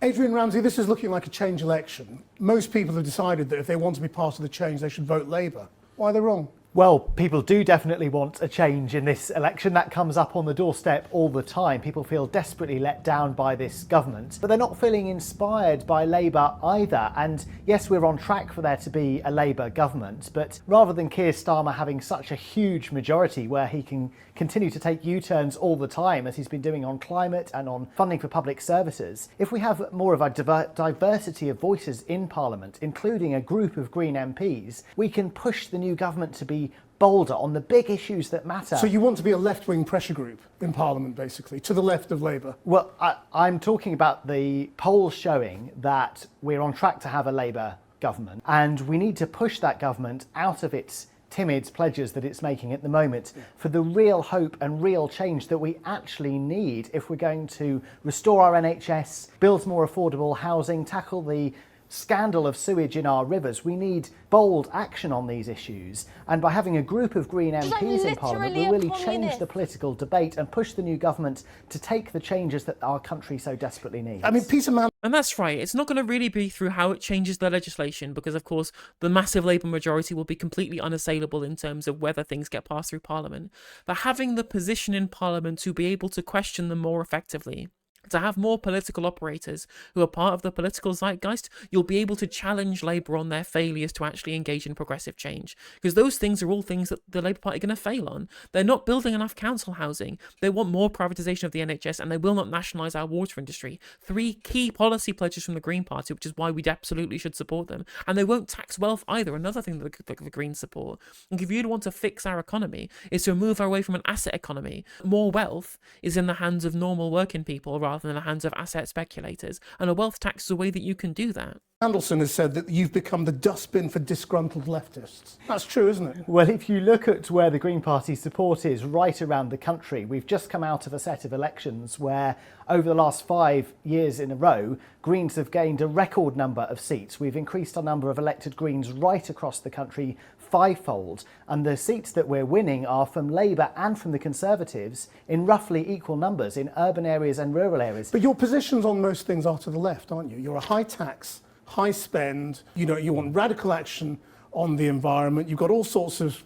Adrian Ramsey, this is looking like a change election. Most people have decided that if they want to be part of the change, they should vote Labour. Why are they wrong? Well, people do definitely want a change in this election. That comes up on the doorstep all the time. People feel desperately let down by this government, but they're not feeling inspired by Labour either. And yes, we're on track for there to be a Labour government, but rather than Keir Starmer having such a huge majority where he can continue to take U-turns all the time, as he's been doing on climate and on funding for public services, if we have more of a diversity of voices in Parliament, including a group of Green MPs, we can push the new government to be bolder on the big issues that matter. So you want to be a left-wing pressure group in Parliament, basically, to the left of Labour? Well, I'm talking about the polls showing that we're on track to have a Labour government, and we need to push that government out of its timid pledges that it's making at the moment for the real hope and real change that we actually need if we're going to restore our NHS, build more affordable housing, tackle the scandal of sewage in our rivers. We need bold action on these issues, and by having a group of Green MPs in Parliament, we'll really change the political debate and push the new government to take the changes that our country so desperately needs. I mean, Peter Mann... And that's right, it's not going to really be through how it changes the legislation, because of course the massive Labour majority will be completely unassailable in terms of whether things get passed through Parliament, but having the position in Parliament to be able to question them more effectively, to have more political operators who are part of the political zeitgeist, you'll be able to challenge Labour on their failures to actually engage in progressive change. Because those things are all things that the Labour Party are going to fail on. They're not building enough council housing. They want more privatisation of the NHS, and they will not nationalise our water industry. 3 key policy pledges from the Green Party, which is why we absolutely should support them. And they won't tax wealth either, another thing that the Greens support. And if you want to fix our economy, is to move away from an asset economy. More wealth is in the hands of normal working people rather than the hands of asset speculators, and a wealth tax is a way that you can do that. Mandelson has said that you've become the dustbin for disgruntled leftists. That's true, isn't it? Well, if you look at where the Green Party support is right around the country, we've just come out of a set of elections where over the last 5 years in a row, Greens have gained a record number of seats. We've increased our number of elected Greens right across the country 5-fold, and the seats that we're winning are from Labour and from the Conservatives in roughly equal numbers in urban areas and rural areas. But your positions on most things are to the left, aren't you? You're a high tax, high spend, you want radical action on the environment. You've got all sorts of,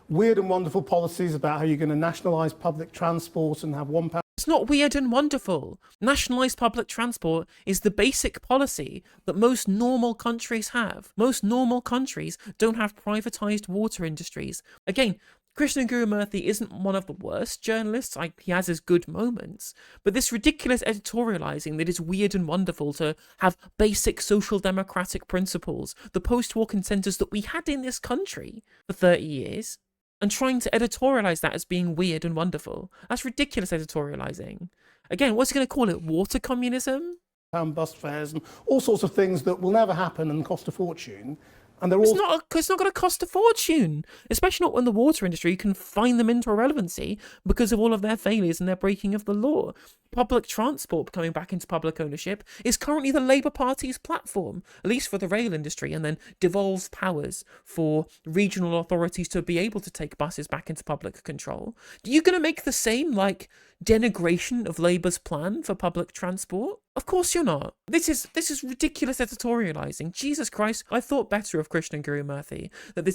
weird and wonderful policies about how you're going to nationalise public transport and have £1. It's not weird and wonderful. Nationalised public transport is the basic policy that most normal countries have. Most normal countries don't have privatised water industries. Again, Krishnan Gurumurthy isn't one of the worst journalists. He has his good moments. But this ridiculous editorialising that is weird and wonderful to have basic social democratic principles, the post-war consensus that we had in this country for 30 years, and trying to editorialise that as being weird and wonderful. That's ridiculous editorialising. Again, what's he going to call it? Water communism? Bus fares and all sorts of things that will never happen and cost a fortune. And they're It's not going to cost a fortune, especially not when the water industry can find them into irrelevancy because of all of their failures and their breaking of the law. Public transport coming back into public ownership is currently the Labour Party's platform, at least for the rail industry, and then devolves powers for regional authorities to be able to take buses back into public control. Are you going to make the same, denigration of Labour's plan for public transport? Of course you're not. This is ridiculous editorialising. Jesus Christ, I thought better of Krishnan Gurumurthy. That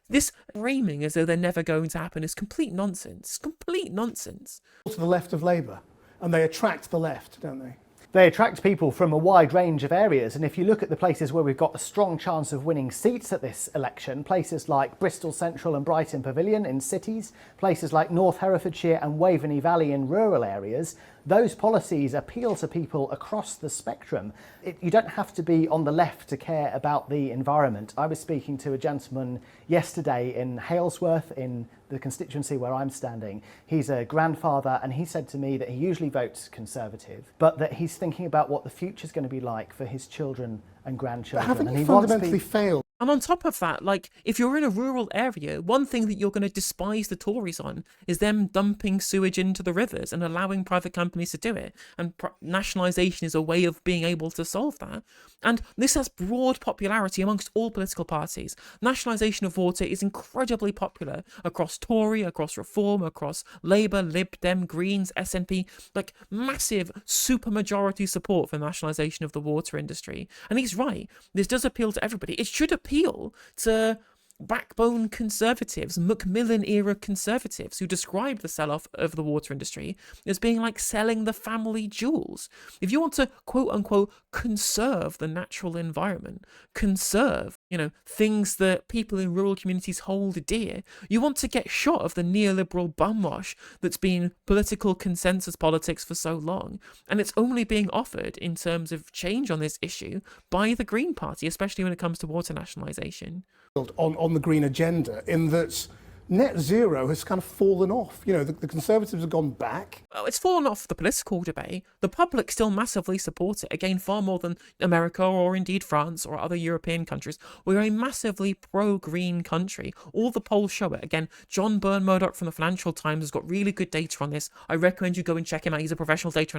this framing as though they're never going to happen is complete nonsense. Complete nonsense. To the left of Labour, and they attract the left, don't they? They attract people from a wide range of areas, and if you look at the places where we've got a strong chance of winning seats at this election, places like Bristol Central and Brighton Pavilion in cities, places like North Herefordshire and Waveney Valley in rural areas, those policies appeal to people across the spectrum. You don't have to be on the left to care about the environment. I was speaking to a gentleman yesterday in Halesworth, in the constituency where I'm standing. He's a grandfather, and he said to me that he usually votes Conservative, but that he's thinking about what the future's going to be like for his children and grandchildren. But haven't and you he wants fundamentally failed? And on top of that, like, if you're in a rural area, one thing that you're going to despise the Tories on is them dumping sewage into the rivers and allowing private companies to do it. And nationalisation is a way of being able to solve that. And this has broad popularity amongst all political parties. Nationalisation of water is incredibly popular across Tory, across Reform, across Labour, Lib Dem, Greens, SNP, like massive supermajority support for nationalisation of the water industry. And he's right. This does appeal to everybody. It should appeal to backbone conservatives, Macmillan-era conservatives, who describe the sell-off of the water industry as being like selling the family jewels. If you want to, quote-unquote, conserve the natural environment, conserve, things that people in rural communities hold dear, you want to get shot of the neoliberal bumwash that's been political consensus politics for so long. And it's only being offered in terms of change on this issue by the Green Party, especially when it comes to water nationalisation. On the green agenda, in that net zero has kind of fallen off. The Conservatives have gone back. Well, it's fallen off the political debate. The public still massively support it, again, far more than America or indeed France or other European countries. We're a massively pro-green country. All the polls show it. Again, John Byrne Murdoch from the Financial Times has got really good data on this. I recommend you go and check him out. He's a professional data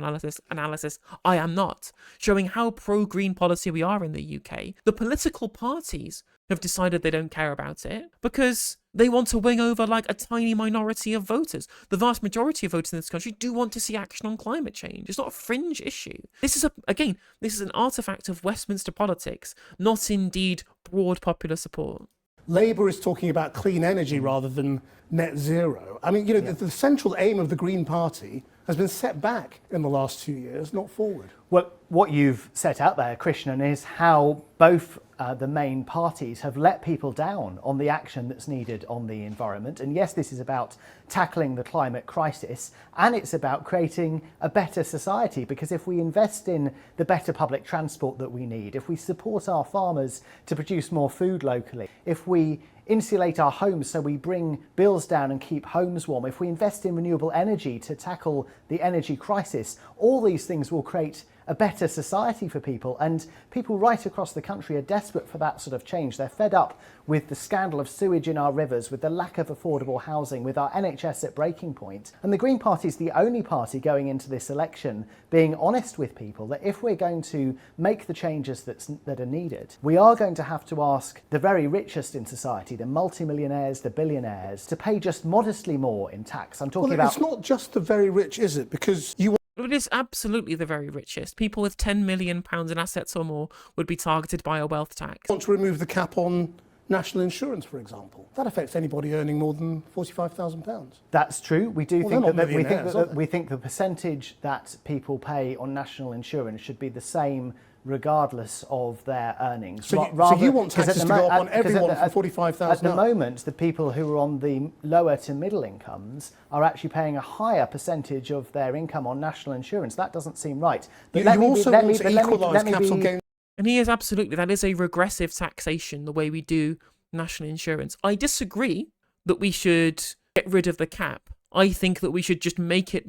analysis. I am not. Showing how pro-green policy we are in the UK. The political parties have decided they don't care about it because they want to wing over like a tiny minority of voters. The vast majority of voters in this country do want to see action on climate change. It's not a fringe issue. This is an artifact of Westminster politics, not indeed broad popular support. Labour is talking about clean energy rather than net zero. I mean, the central aim of the Green Party has been set back in the last 2 years, not forward. Well, what you've set out there, Krishnan, is how both the main parties have let people down on the action that's needed on the environment. And yes, this is about tackling the climate crisis, and it's about creating a better society, because if we invest in the better public transport that we need, if we support our farmers to produce more food locally, if we insulate our homes so we bring bills down and keep homes warm, if we invest in renewable energy to tackle the energy crisis, all these things will create a better society for people. And people right across the country are desperate for that sort of change. They're fed up with the scandal of sewage in our rivers, with the lack of affordable housing, with our NHS at breaking point. And the Green Party is the only party going into this election being honest with people that if we're going to make the changes that are needed, we are going to have to ask the very richest in society, the multimillionaires, the billionaires, to pay just modestly more in tax. I'm talking about... It's not just the very rich, is it? Because It is absolutely the very richest. People with £10 million in assets or more would be targeted by a wealth tax. Want to remove the cap on national insurance, for example. That affects anybody earning more than £45,000. That's true. We do Well, we think the percentage that people pay on national insurance should be the same regardless of their earnings. So you want taxes to go up on everyone from 45,000 At the moment, the people who are on the lower to middle incomes are actually paying a higher percentage of their income on national insurance. That doesn't seem right. But you also want to equalise capital gains. And he is absolutely, that is a regressive taxation, the way we do national insurance. I disagree that we should get rid of the cap. I think that we should just make it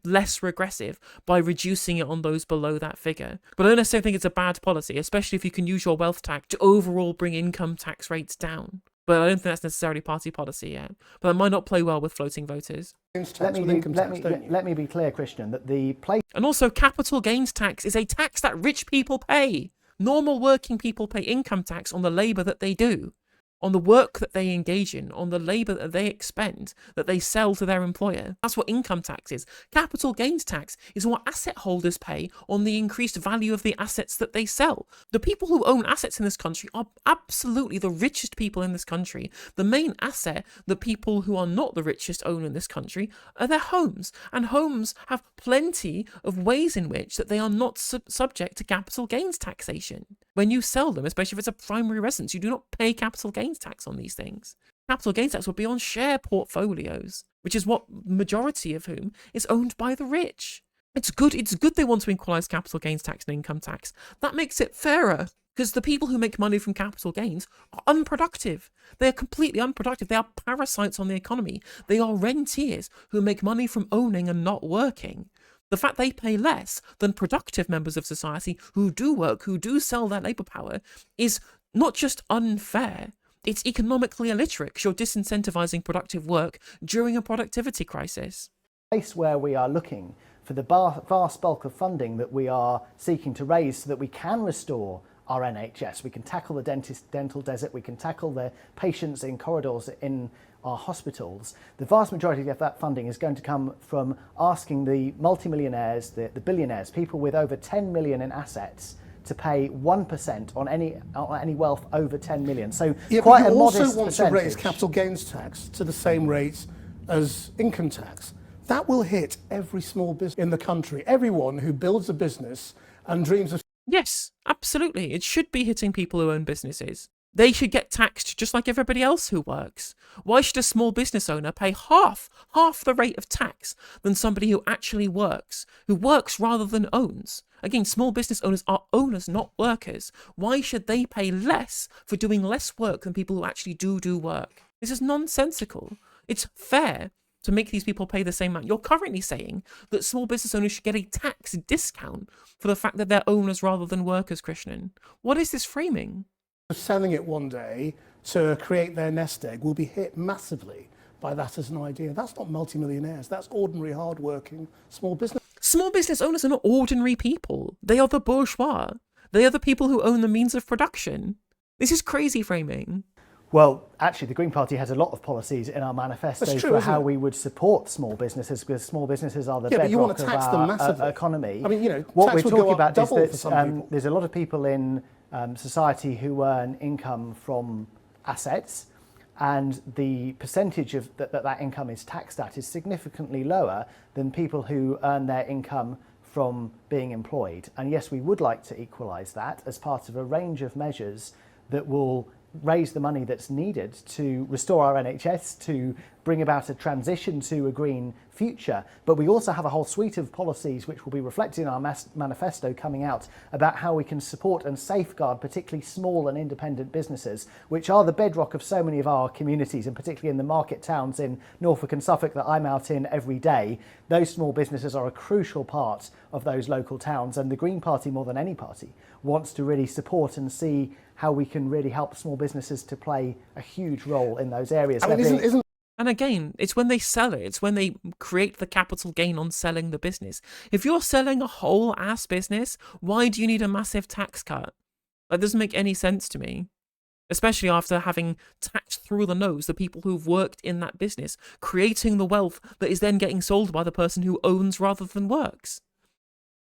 less regressive by reducing it on those below that figure. But I don't necessarily think it's a bad policy, especially if you can use your wealth tax to overall bring income tax rates down. But I don't think that's necessarily party policy yet. But that might not play well with floating voters. Let me be clear, Christian, that the place... And also, capital gains tax is a tax that rich people pay. Normal working people pay income tax on the labour that they do, on the work that they engage in, on the labour that they expend, that they sell to their employer. That's what income tax is. Capital gains tax is what asset holders pay on the increased value of the assets that they sell. The people who own assets in this country are absolutely the richest people in this country. The main asset that people who are not the richest own in this country are their homes. And homes have plenty of ways in which that they are not subject to capital gains taxation. When you sell them, especially if it's a primary residence, you do not pay capital gains tax on these things. Capital gains tax would be on share portfolios, which is what majority of whom is owned by the rich. It's good they want to equalise capital gains tax and income tax. That makes it fairer, because the people who make money from capital gains are unproductive. They are completely unproductive. They are parasites on the economy. They are rentiers who make money from owning and not working. The fact they pay less than productive members of society who do work, who do sell their labour power, is not just unfair, it's economically illiterate because you're disincentivizing productive work during a productivity crisis. Place where we are looking for the vast bulk of funding that we are seeking to raise so that we can restore our NHS, we can tackle the dental desert, we can tackle the patients in corridors in our hospitals. The vast majority of that funding is going to come from asking the multimillionaires, the billionaires, people with over 10 million in assets, to pay 1% on any wealth over 10 million. So yeah, quite but a you modest also want percentage. to raise capital gains tax to the same rate as income tax. That will hit every small business in the country. Everyone who builds a business and dreams of... Yes, absolutely. It should be hitting people who own businesses. They should get taxed just like everybody else who works. Why should a small business owner pay half the rate of tax than somebody who actually works, who works rather than owns? Again, small business owners are owners, not workers. Why should they pay less for doing less work than people who actually do work? This is nonsensical. It's fair to make these people pay the same amount. You're currently saying that small business owners should get a tax discount for the fact that they're owners rather than workers, Krishnan. What is this framing? selling it one day to create their nest egg will be hit massively by that as an idea. That's not multimillionaires. That's ordinary, hard-working small business. Small business owners are not ordinary people. They are the bourgeois. They are the people who own the means of production. This is crazy framing. Well, actually, the Green Party has a lot of policies in our manifesto for how we would support small businesses, because small businesses are the bedrock you want to tax of them our massively. Economy. I mean, you know, what tax we're would go talking up about double is for that some people. there's a lot of people in society who earn income from assets, and the percentage of that income is taxed at is significantly lower than people who earn their income from being employed. And yes, we would like to equalise that as part of a range of measures that will raise the money that's needed to restore our NHS, to bring about a transition to a green future. But we also have a whole suite of policies which will be reflected in our manifesto coming out about how we can support and safeguard particularly small and independent businesses, which are the bedrock of so many of our communities, and particularly in the market towns in Norfolk and Suffolk that I'm out in every day. Those small businesses are a crucial part of those local towns, and the Green Party, more than any party, wants to really support and see how we can really help small businesses to play a huge role in those areas. I mean, And again, it's when they sell it, it's when they create the capital gain on selling the business. If you're selling a whole ass business, why do you need a massive tax cut? That doesn't make any sense to me. Especially after having taxed through the nose the people who've worked in that business, creating the wealth that is then getting sold by the person who owns rather than works.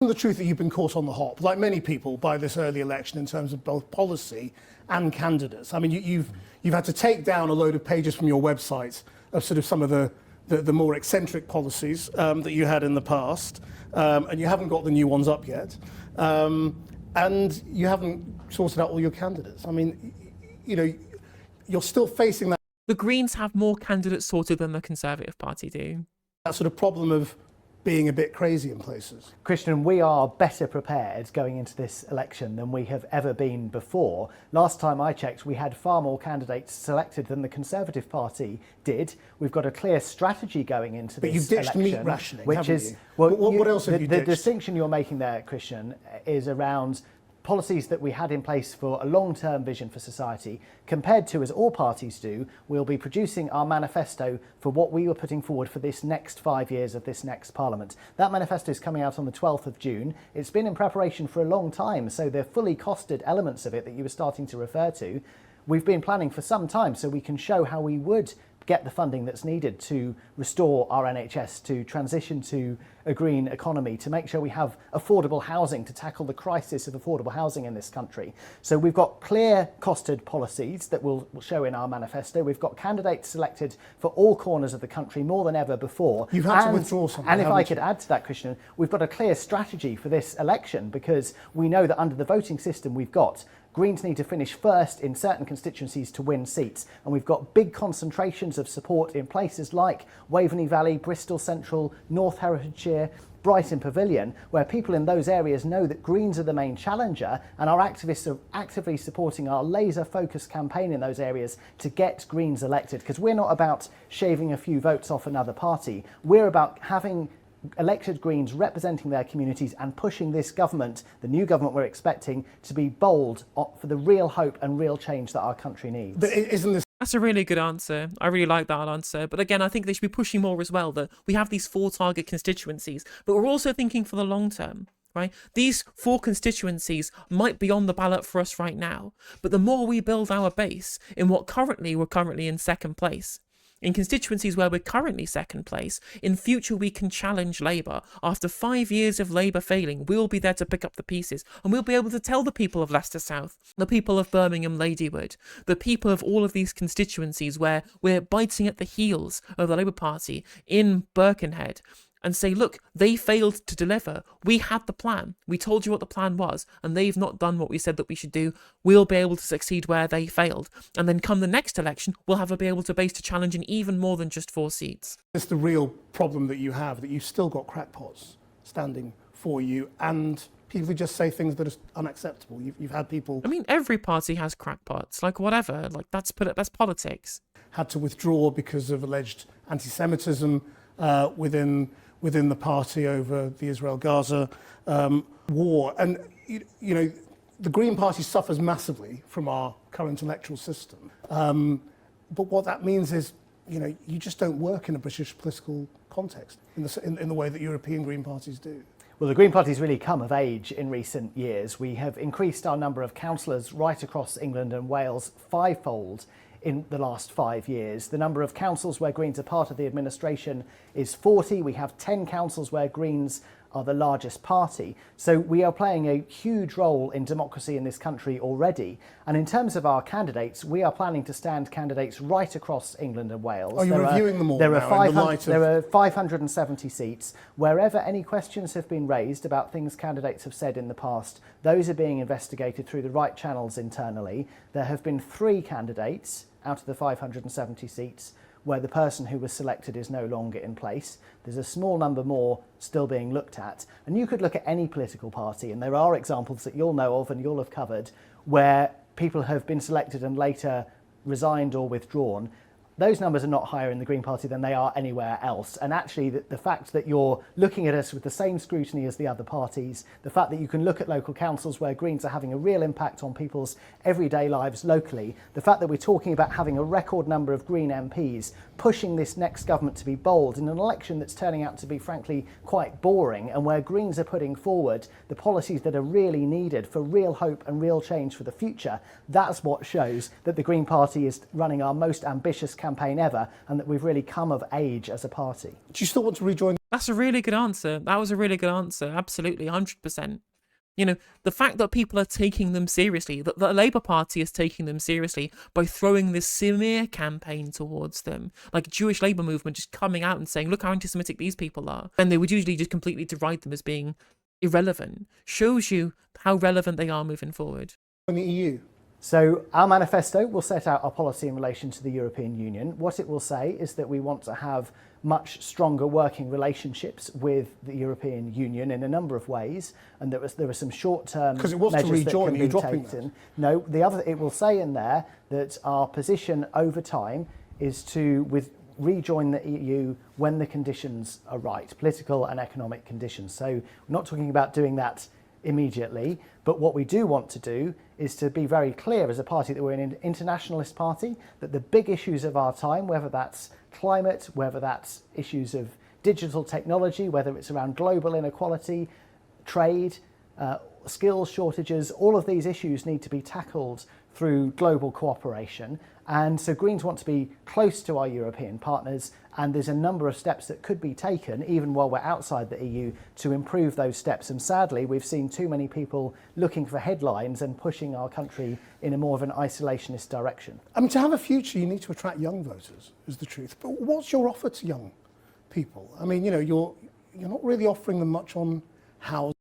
The truth that you've been caught on the hop, like many people, by this early election in terms of both policy and candidates. I mean, you've had to take down a load of pages from your website of sort of some of the more eccentric policies that you had in the past, and you haven't got the new ones up yet, and you haven't sorted out all your candidates. I mean, you know, you're still facing that. The Greens have more candidates sorted than the Conservative Party do. That sort of problem of being a bit crazy in places. Christian, we are better prepared going into this election than we have ever been before. Last time I checked, we had far more candidates selected than the Conservative Party did. We've got a clear strategy going into this election. But you've ditched meat rationing, which haven't is, you? well, what else have you ditched? The distinction you're making there, Christian, is around policies that we had in place for a long-term vision for society, compared to, as all parties do, we'll be producing our manifesto for what we were putting forward for this next 5 years of this next Parliament. That manifesto is coming out on the 12th of June. It's been in preparation for a long time, so the fully costed elements of it that you were starting to refer to, we've been planning for some time, so we can show how we would get the funding that's needed to restore our NHS, to transition to a green economy, to make sure we have affordable housing, to tackle the crisis of affordable housing in this country. So we've got clear costed policies that we'll show in our manifesto. We've got candidates selected for all corners of the country more than ever before. You've had to withdraw something. And if I could add to that, Christian, we've got a clear strategy for this election, because we know that under the voting system we've got, Greens need to finish first in certain constituencies to win seats. And we've got big concentrations of support in places like Waveney Valley, Bristol Central, North Herefordshire, Brighton Pavilion, where people in those areas know that Greens are the main challenger, and our activists are actively supporting our laser-focused campaign in those areas to get Greens elected. Because we're not about shaving a few votes off another party. We're about having elected Greens representing their communities and pushing this government, the new government we're expecting, to be bold for the real hope and real change that our country needs. But isn't this That's a really good answer. I really like that answer. But again, I think they should be pushing more as well, that we have these 4 target constituencies, but we're also thinking for the long term, right? These 4 constituencies might be on the ballot for us right now, but the more we build our base in what we're currently in second place, in constituencies where we're currently second place, in future we can challenge Labour. After 5 years of Labour failing, we'll be there to pick up the pieces, and we'll be able to tell the people of Leicester South, the people of Birmingham Ladywood, the people of all of these constituencies where we're biting at the heels of the Labour Party in Birkenhead, and say, look, they failed to deliver. We had the plan. We told you what the plan was, and they've not done what we said that we should do. We'll be able to succeed where they failed. And then come the next election, we'll be able to base to challenge in even more than just 4 seats. It's the real problem that you have, that you've still got crackpots standing for you, and people who just say things that are unacceptable. You've had people... I mean, every party has crackpots. Like, whatever. Like, that's politics. Had to withdraw because of alleged anti-Semitism within the party over the Israel-Gaza war. And, you know, the Green Party suffers massively from our current electoral system. But what that means is, you know, you just don't work in a British political context in the way that European Green Parties do. Well, the Green Party's really come of age in recent years. We have increased our number of councillors right across England and Wales 5-fold in the last 5 years. The number of councils where Greens are part of the administration is 40. We have 10 councils where Greens are the largest party. So we are playing a huge role in democracy in this country already. And in terms of our candidates, we are planning to stand candidates right across England and Wales. Are you reviewing them all there now are in the light of... There are 570 seats. Wherever any questions have been raised about things candidates have said in the past, those are being investigated through the right channels internally. There have been 3 candidates out of the 570 seats where the person who was selected is no longer in place. There's a small number more still being looked at. And you could look at any political party, and there are examples that you'll know of and you'll have covered, where people have been selected and later resigned or withdrawn. Those numbers are not higher in the Green Party than they are anywhere else. And actually, the fact that you're looking at us with the same scrutiny as the other parties, the fact that you can look at local councils where Greens are having a real impact on people's everyday lives locally, the fact that we're talking about having a record number of Green MPs pushing this next government to be bold in an election that's turning out to be, frankly, quite boring, and where Greens are putting forward the policies that are really needed for real hope and real change for the future, that's what shows that the Green Party is running our most ambitious campaign ever, and that we've really come of age as a party. Do you still want to rejoin? That's a really good answer. That was a really good answer. Absolutely, 100%. You know, the fact that people are taking them seriously, that the Labour Party is taking them seriously by throwing this smear campaign towards them, like Jewish Labour movement just coming out and saying, look how anti-Semitic these people are. And they would usually just completely deride them as being irrelevant, shows you how relevant they are moving forward. In the EU? So our manifesto will set out our policy in relation to the European Union. What it will say is that we want to have much stronger working relationships with the European Union in a number of ways, and there are some short-term measures that can be taken. No, it will say in there that our position over time is to rejoin the EU when the conditions are right, political and economic conditions. So we're not talking about doing that immediately, but what we do want to do is to be very clear as a party that we're an internationalist party, that the big issues of our time, whether that's climate, whether that's issues of digital technology, whether it's around global inequality, trade, skills shortages, all of these issues need to be tackled through global cooperation. And so Greens want to be close to our European partners, and there's a number of steps that could be taken, even while we're outside the EU, to improve those steps. And sadly, we've seen too many people looking for headlines and pushing our country in a more of an isolationist direction. I mean, to have a future, you need to attract young voters, is the truth. But what's your offer to young people? I mean, you know, you're not really offering them much on housing.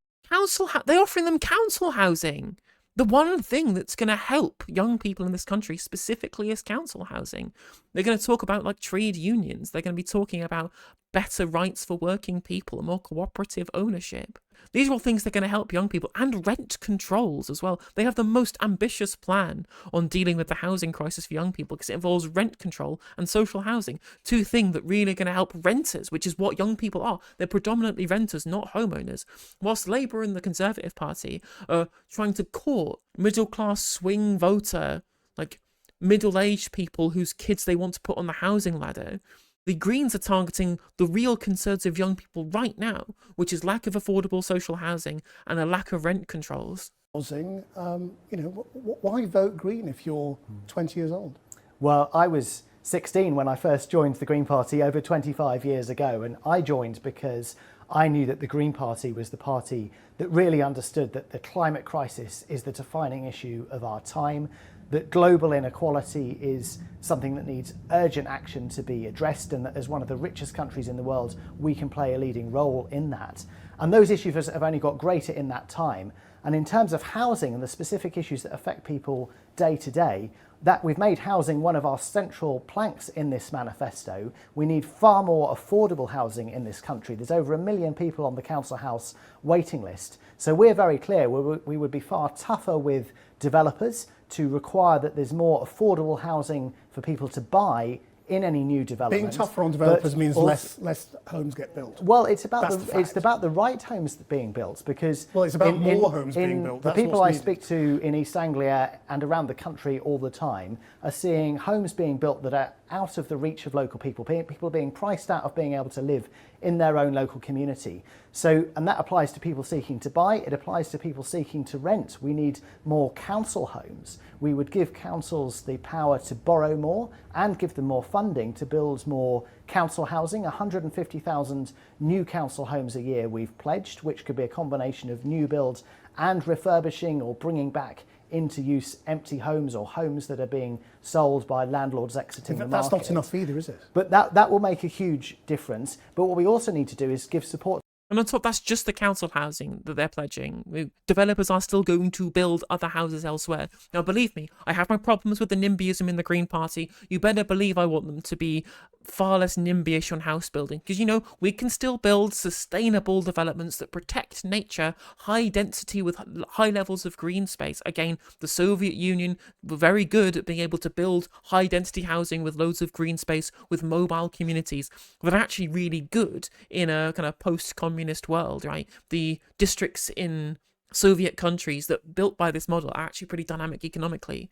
They're offering them council housing. The one thing that's going to help young people in this country specifically is council housing. They're going to talk about like trade unions. They're going to be talking about better rights for working people and more cooperative ownership. These are all things that are going to help young people, and rent controls as well. They have the most ambitious plan on dealing with the housing crisis for young people because it involves rent control and social housing, two things that really are going to help renters, which is what young people are. They're predominantly renters, not homeowners. Whilst Labour and the Conservative Party are trying to court middle-class swing voter, like middle-aged people whose kids they want to put on the housing ladder, the Greens are targeting the real concerns of young people right now, which is lack of affordable social housing and a lack of rent controls. Housing, why vote Green if you're 20 years old? Well, I was 16 when I first joined the Green Party over 25 years ago, and I joined because I knew that the Green Party was the party that really understood that the climate crisis is the defining issue of our time, that global inequality is something that needs urgent action to be addressed, and that as one of the richest countries in the world, we can play a leading role in that. And those issues have only got greater in that time. And in terms of housing and the specific issues that affect people day to day, that we've made housing one of our central planks in this manifesto. We need far more affordable housing in this country. There's over 1 million people on the council house waiting list. So we're very clear we would be far tougher with developers to require that there's more affordable housing for people to buy in any new development. Being tougher on developers means less homes get built. Well, it's about the right homes being built, because it's about more homes being built. The people I speak to in East Anglia and around the country all the time are seeing homes being built that are out of the reach of local people. People are being priced out of being able to live in their own local community. So, and that applies to people seeking to buy, it applies to people seeking to rent. We need more council homes. We would give councils the power to borrow more and give them more funding to build more council housing. 150,000 new council homes a year we've pledged, which could be a combination of new builds and refurbishing or bringing back into use empty homes or homes that are being sold by landlords exiting the market. That's not enough either, is it? But that will make a huge difference. But what we also need to do is give support. And on top, that's just the council housing that they're pledging. Developers are still going to build other houses elsewhere. Now, believe me, I have my problems with the NIMBYism in the Green Party. You better believe I want them to be far less NIMBY-ish on house building. Because, we can still build sustainable developments that protect nature, high density with high levels of green space. Again, the Soviet Union were very good at being able to build high density housing with loads of green space, with mobile communities that are actually really good in a kind of post-communist world, right? The districts in Soviet countries that built by this model are actually pretty dynamic economically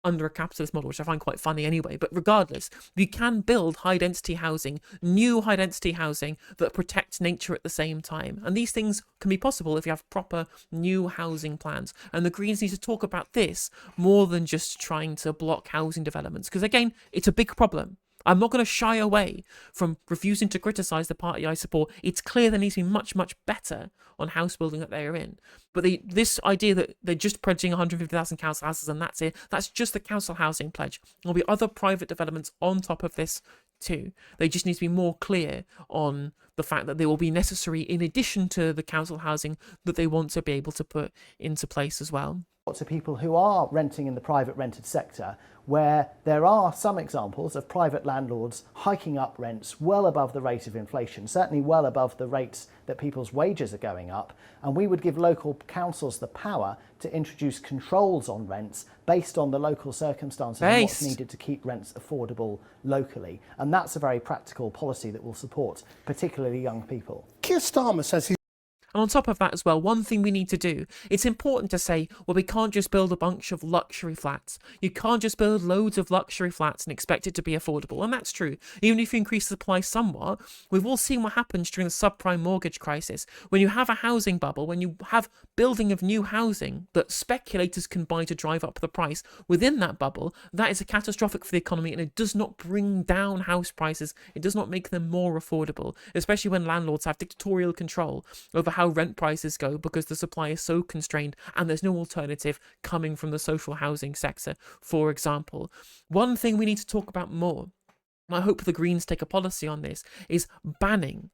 under a capitalist model, which I find quite funny anyway. But regardless, you can build high density housing, new high density housing that protects nature at the same time. And these things can be possible if you have proper new housing plans. And the Greens need to talk about this more than just trying to block housing developments, because again, it's a big problem. I'm not going to shy away from refusing to criticise the party I support. It's clear there needs to be much, much better on house building that they're in. But this idea that they're just pledging 150,000 council houses and that's it, that's just the council housing pledge. There'll be other private developments on top of this too. They just need to be more clear on the fact that they will be necessary in addition to the council housing that they want to be able to put into place as well. To people who are renting in the private rented sector, where there are some examples of private landlords hiking up rents well above the rate of inflation, certainly well above the rates that people's wages are going up. And we would give local councils the power to introduce controls on rents based on the local circumstances and what's needed to keep rents affordable locally. And that's a very practical policy that will support particularly young people. Keir Starmer says he's And on top of that as well, one thing we need to do, it's important to say, well, we can't just build a bunch of luxury flats. You can't just build loads of luxury flats and expect it to be affordable. And that's true. Even if you increase the supply somewhat, we've all seen what happens during the subprime mortgage crisis. When you have a housing bubble, when you have building of new housing that speculators can buy to drive up the price within that bubble, that is catastrophic for the economy, and it does not bring down house prices. It does not make them more affordable, especially when landlords have dictatorial control over how rent prices go because the supply is so constrained and there's no alternative coming from the social housing sector, for example. One thing we need to talk about more, and I hope the Greens take a policy on this, is banning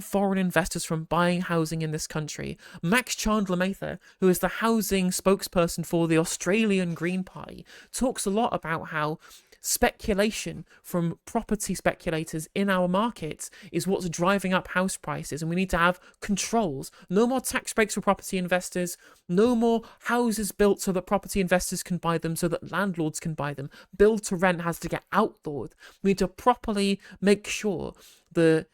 foreign investors from buying housing in this country. Max Chandler-Mather, who is the housing spokesperson for the Australian Green Party, talks a lot about how speculation from property speculators in our markets is what's driving up house prices, and we need to have controls. No more tax breaks for property investors, no more houses built so that property investors can buy them, so that landlords can buy them. Build to rent has to get outlawed. We need to properly make sure the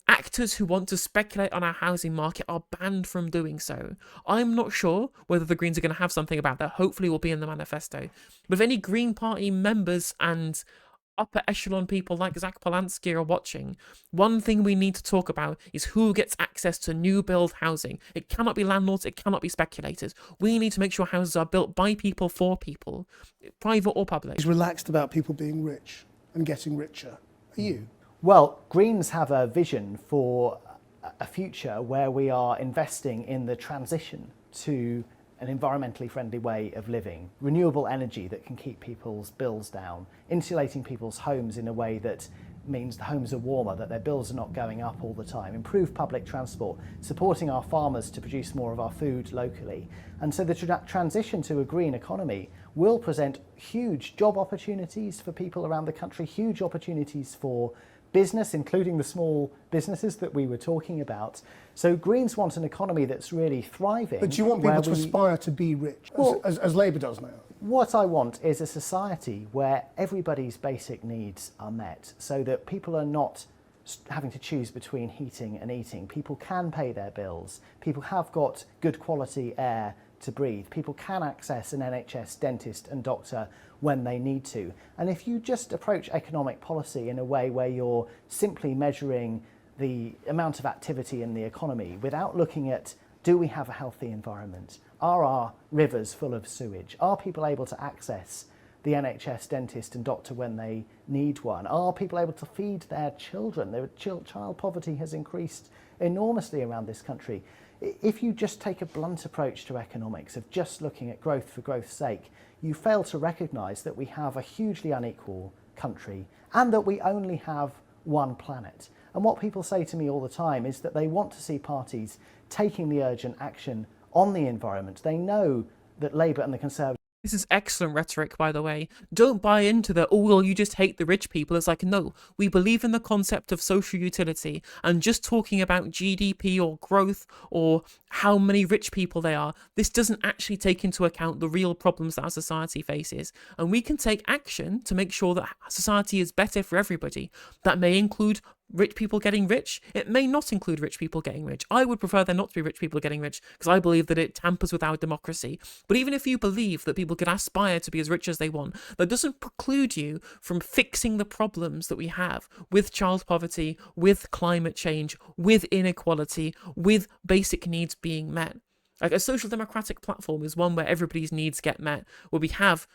actors who want to speculate on our housing market are banned from doing so. I'm not sure whether the Greens are going to have something about that. Hopefully will be in the manifesto. But if any Green Party members and upper echelon people like Zach Polanski are watching, one thing we need to talk about is who gets access to new build housing. It cannot be landlords, it cannot be speculators. We need to make sure houses are built by people for people, private or public. He's relaxed about people being rich and getting richer. Are you? Well, Greens have a vision for a future where we are investing in the transition to an environmentally friendly way of living, renewable energy that can keep people's bills down, insulating people's homes in a way that means the homes are warmer, that their bills are not going up all the time, improve public transport, supporting our farmers to produce more of our food locally. And so the transition to a green economy will present huge job opportunities for people around the country, huge opportunities for business, including the small businesses that we were talking about. So Greens want an economy that's really thriving. But do you want people to aspire to be rich, as Labour does now? What I want is a society where everybody's basic needs are met, so that people are not having to choose between heating and eating. People can pay their bills. People have got good quality air to breathe. People can access an NHS dentist and doctor when they need to. And if you just approach economic policy in a way where you're simply measuring the amount of activity in the economy without looking at, do we have a healthy environment? Are our rivers full of sewage? Are people able to access the NHS dentist and doctor when they need one? Are people able to feed their children? Child poverty has increased enormously around this country. If you just take a blunt approach to economics of just looking at growth for growth's sake, you fail to recognise that we have a hugely unequal country and that we only have one planet. And what people say to me all the time is that they want to see parties taking the urgent action on the environment. They know that Labour and the Conservatives. This is excellent rhetoric, by the way. Don't buy into the, oh, well, you just hate the rich people. It's like, no, we believe in the concept of social utility, and just talking about GDP or growth or how many rich people there are, this doesn't actually take into account the real problems that our society faces. And we can take action to make sure that society is better for everybody. That may include rich people getting rich. It may not include rich people getting rich. I would prefer there not to be rich people getting rich, because I believe that it tampers with our democracy. But even if you believe that people can aspire to be as rich as they want, that doesn't preclude you from fixing the problems that we have with child poverty, with climate change, with inequality, with basic needs being met. Like, a social democratic platform is one where everybody's needs get met, where we have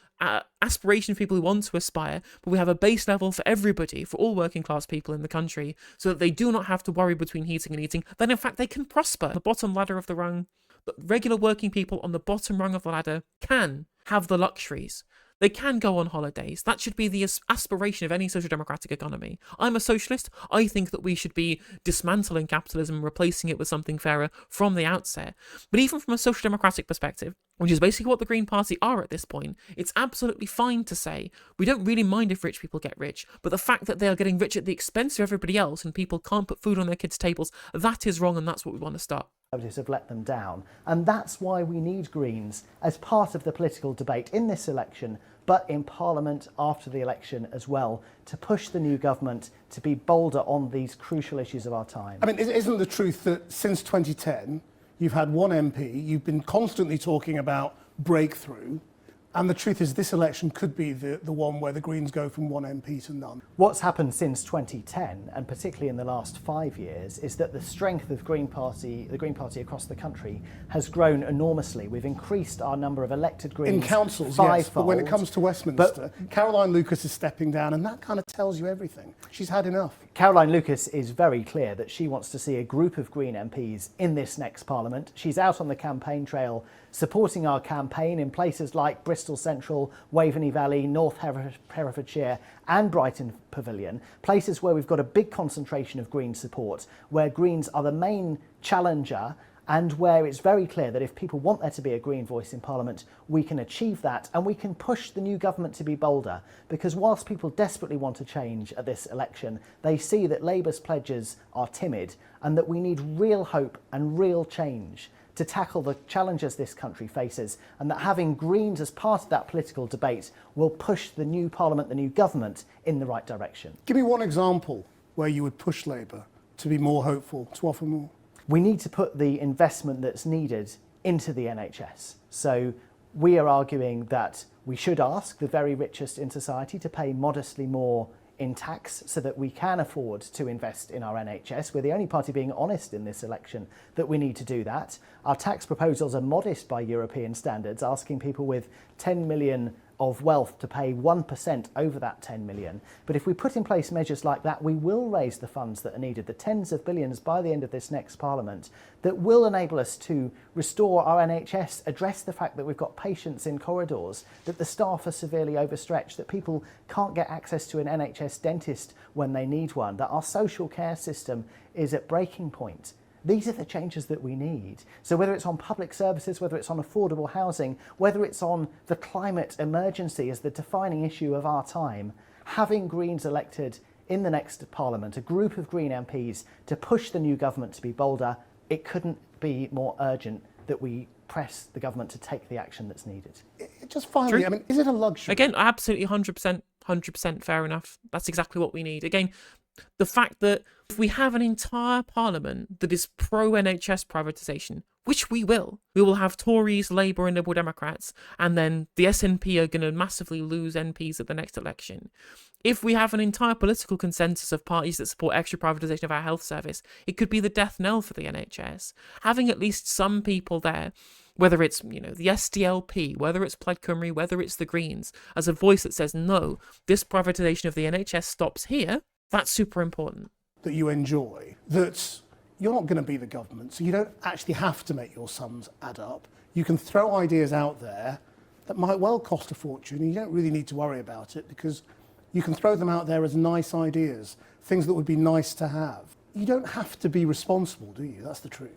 aspirations for people who want to aspire, but we have a base level for everybody, for all working class people in the country, so that they do not have to worry between heating and eating. Then in fact they can prosper. The bottom ladder of the rung, but regular working people on the bottom rung of the ladder can have the luxuries. They can go on holidays. That should be the aspiration of any social democratic economy. I'm a socialist. I think that we should be dismantling capitalism and replacing it with something fairer from the outset. But even from a social democratic perspective, which is basically what the Green Party are at this point, it's absolutely fine to say, we don't really mind if rich people get rich, but the fact that they are getting rich at the expense of everybody else and people can't put food on their kids' tables, that is wrong, and that's what we want to stop. Have let them down. And that's why we need Greens as part of the political debate in this election, but in Parliament after the election as well, to push the new government to be bolder on these crucial issues of our time. I mean, isn't the truth that since 2010, you've had one MP, you've been constantly talking about breakthrough, and the truth is this election could be the one where the Greens go from one MP to none? What's happened since 2010, and particularly in the last 5 years, is that the strength of the Green Party across the country has grown enormously. We've increased our number of elected Greens in councils, fivefold. yes, but when it comes to Westminster, Caroline Lucas is stepping down, and that kind of tells you everything. She's had enough. Caroline Lucas is very clear that she wants to see a group of Green MPs in this next Parliament. She's out on the campaign trail supporting our campaign in places like Bristol Central, Waveney Valley, North Herefordshire and Brighton Pavilion, places where we've got a big concentration of Green support, where Greens are the main challenger and where it's very clear that if people want there to be a Green voice in Parliament, we can achieve that, and we can push the new government to be bolder, because whilst people desperately want a change at this election, they see that Labour's pledges are timid and that we need real hope and real change to tackle the challenges this country faces, and that having Greens as part of that political debate will push the new Parliament, the new government, in the right direction. Give me one example where you would push Labour to be more hopeful, to offer more. We need to put the investment that's needed into the NHS. So we are arguing that we should ask the very richest in society to pay modestly more in tax so that we can afford to invest in our NHS. We're the only party being honest in this election that we need to do that. Our tax proposals are modest by European standards, asking people with 10 million of wealth to pay 1% over that 10 million. But if we put in place measures like that, we will raise the funds that are needed, the tens of billions by the end of this next Parliament, that will enable us to restore our NHS, address the fact that we've got patients in corridors, that the staff are severely overstretched, that people can't get access to an NHS dentist when they need one, that our social care system is at breaking point. These are the changes that we need. So whether it's on public services, whether it's on affordable housing, whether it's on the climate emergency as the defining issue of our time, having Greens elected in the next Parliament, a group of Green MPs to push the new government to be bolder, it couldn't be more urgent that we press the government to take the action that's needed. Just finally, True. I mean, is it a luxury? Again, absolutely 100% fair enough. That's exactly what we need. Again, the fact that if we have an entire Parliament that is pro-NHS privatisation, which we will have Tories, Labour and Liberal Democrats, and then the SNP are going to massively lose MPs at the next election. If we have an entire political consensus of parties that support extra privatisation of our health service, it could be the death knell for the NHS. Having at least some people there, whether it's, the SDLP, whether it's Plaid Cymru, whether it's the Greens, as a voice that says, no, this privatisation of the NHS stops here, that's super important. That you enjoy, that you're not going to be the government, so you don't actually have to make your sums add up. You can throw ideas out there that might well cost a fortune, and you don't really need to worry about it because you can throw them out there as nice ideas, things that would be nice to have. You don't have to be responsible, do you? That's the truth.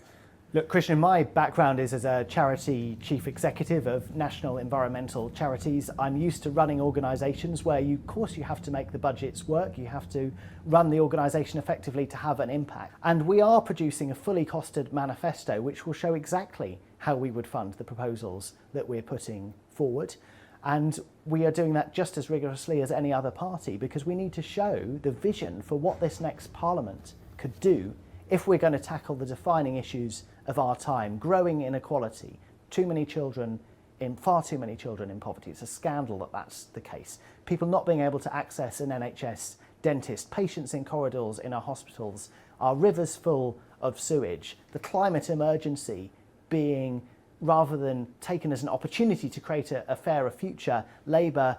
Look, Christian, my background is as a charity chief executive of national environmental charities. I'm used to running organisations where, of course, you have to make the budgets work. You have to run the organisation effectively to have an impact. And we are producing a fully costed manifesto which will show exactly how we would fund the proposals that we're putting forward. And we are doing that just as rigorously as any other party because we need to show the vision for what this next Parliament could do if we're going to tackle the defining issues of our time: growing inequality, far too many children in poverty. It's a scandal that that's the case. People not being able to access an NHS dentist, patients in corridors in our hospitals, our rivers full of sewage, the climate emergency being, rather than taken as an opportunity to create a fairer future, Labour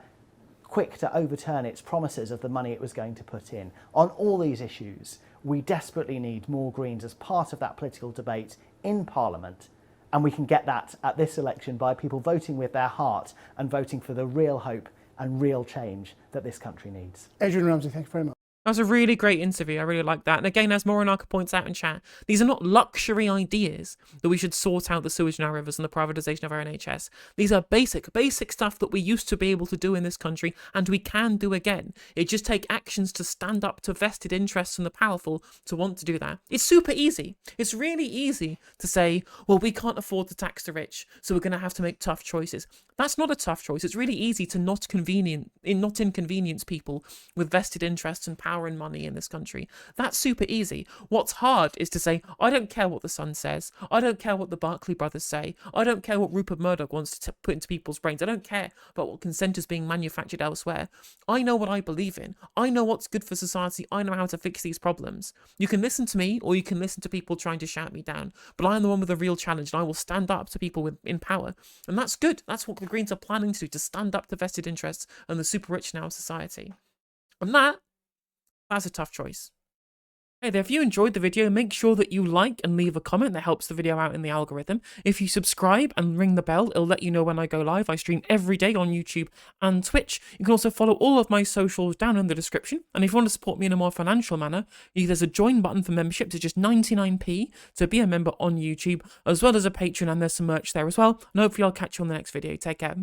quick to overturn its promises of the money it was going to put in. On all these issues, we desperately need more Greens as part of that political debate in Parliament, and we can get that at this election by people voting with their heart and voting for the real hope and real change that this country needs. Adrian Ramsey, thank you very much. That was a really great interview. I really like that. And again, as Morinaka points out in chat, these are not luxury ideas that we should sort out the sewage in our rivers and the privatisation of our NHS. These are basic stuff that we used to be able to do in this country and we can do again. It just takes actions to stand up to vested interests and the powerful to want to do that. It's super easy. It's really easy to say, well, we can't afford to tax the rich, so we're going to have to make tough choices. That's not a tough choice. It's really easy to not inconvenience people with vested interests and power and money in this country. That's super easy. What's hard is to say, I don't care what the Sun says. I don't care what the Barclay brothers say. I don't care what Rupert Murdoch wants to put into people's brains. I don't care about what consent is being manufactured elsewhere. I know what I believe in. I know what's good for society. I know how to fix these problems. You can listen to me or you can listen to people trying to shout me down, but I am the one with a real challenge and I will stand up to people in power. And that's good. That's what the Greens are planning to do, to stand up to vested interests and the super rich in our society. And that's a tough choice. Hey there, if you enjoyed the video, make sure that you like and leave a comment that helps the video out in the algorithm. If you subscribe and ring the bell, it'll let you know when I go live. I stream every day on YouTube and Twitch. You can also follow all of my socials down in the description. And if you want to support me in a more financial manner, there's a join button for memberships. It's just 99p to be a member on YouTube, as well as a Patreon, and there's some merch there as well. And hopefully I'll catch you on the next video. Take care.